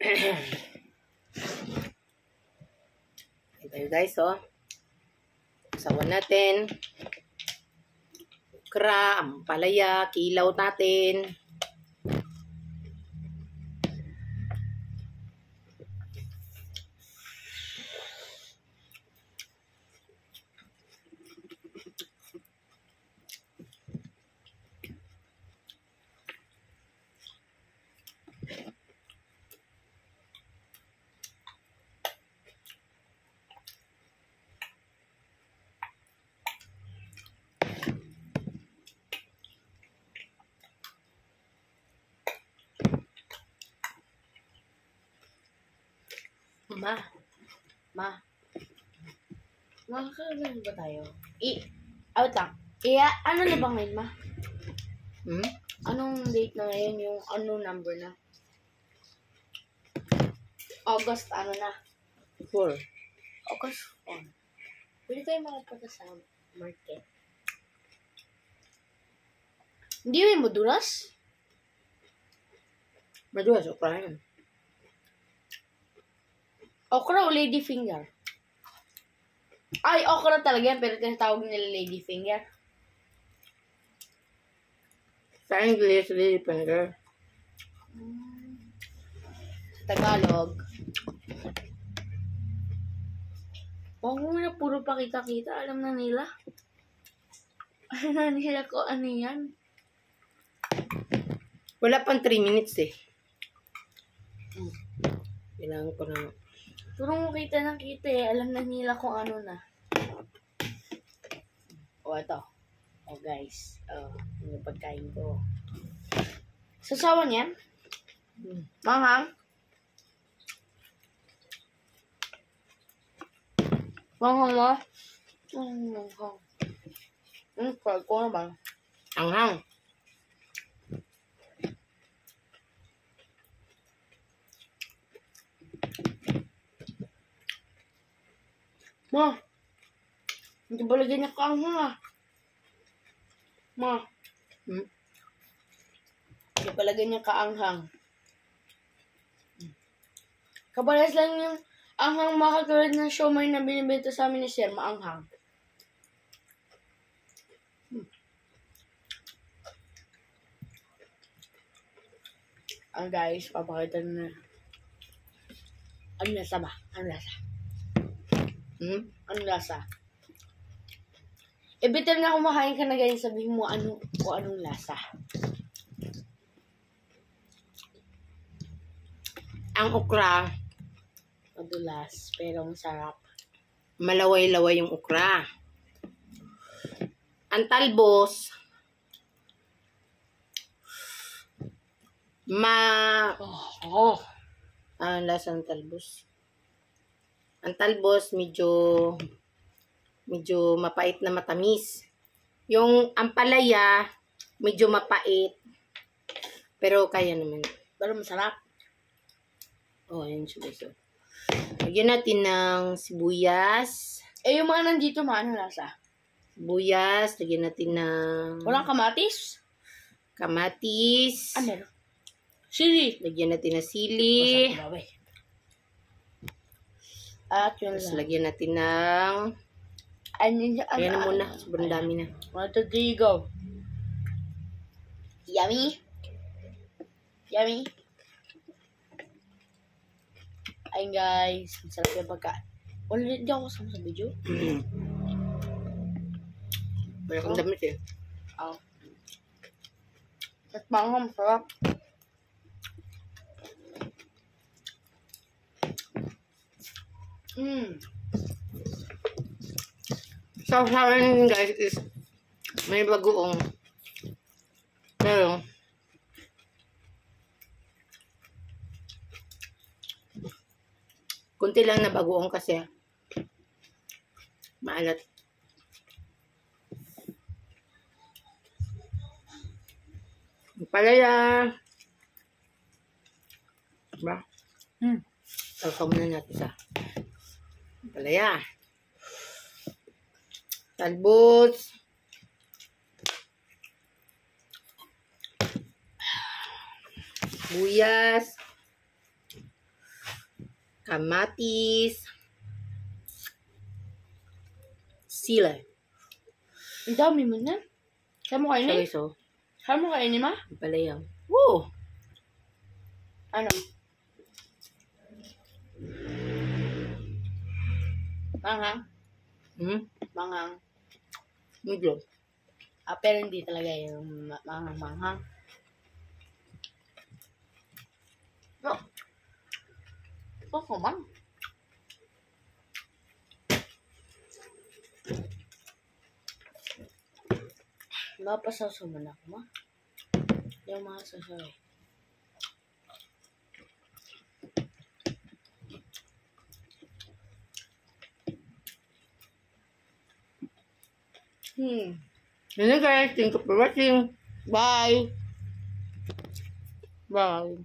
Ito guys, oh. Sawan natin. Okra, ampalaya, kilaw natin. Makakagaling ba tayo? Out lang. Ano na ba ngayon, ma? Anong date na ngayon? Yung ano number na? August, ano na? 4. August 4. Pwede tayo makapunta sa market. Hindi mo madulas? Madulas, okra yan. Okra o lady finger? Ay, okra talaga yan, pero tinatawag nila lady finger. Sa English, lady finger. Sa Tagalog. Huwag mo na puro pakita-kita. Alam na nila. Alam na nila ko ano yan. Wala pang 3 minutes eh. Kailangan ko na. Puro mo kita ng kita eh. Alam na nila kung ano na. O, ito. O, guys. Yung pagkain ko. Sasawan yan? Manghang? Manghang mo? Manghang. Pag ko naman. Anghang. Ma, hindi ba lagyan niya kaanghang ah? Ma, hindi ba lagyan niya kaanghang? Kabalas lang yung anghang makatulad ng siomay na binibenta sa amin ni Sir, maanghang. Guys, papakita na. Ano lasa ba? Ano lasa? Ano lasa? Bitter na kumakain ka na ganyan, sabihin mo kung anong lasa. Ang okra, Madulas, pero masarap. malaway-laway yung okra. Ang talbos, ang lasa ng talbos. Ang talbos, medyo mapait na matamis. Yung ampalaya, medyo mapait. Pero kaya naman. Pero masarap. Oh, ayun siya. Lagyan natin ng sibuyas. Yung mga nandito, ano lasa? Sibuyas. Lagyan natin ng Walang kamatis? kamatis. Ano? Sili. Lagyan natin ng sili. At yun Tapos lang. lagyan natin ng ayan na muna. Sobrang dami na. 1, 2, 3, go. Yummy. Yummy. Ayun guys. Masarap yung pagkain. Wala hindi ako kasama sa video. Wala akong damit eh. At manghang masarap. So, sa akin guys is may bagoong. Pero kunti lang na bagoong kasi maalat. Palaya. Diba? Talkaw muna natin sa palaya. Talbos. Buyas. kamatis, sila, Ang dami mo na. Saan mo kainin? chorizo, Saan mo kainin, ma? palayang. Woo! Ano? Manghang? Manghang. Medyo. Pero hindi talaga yung manghang. No. Ito kuman. Mapasasaw mo na ako, ma. Yung mga sasaw eh. Yun guys, thank you for watching. Bye! Bye.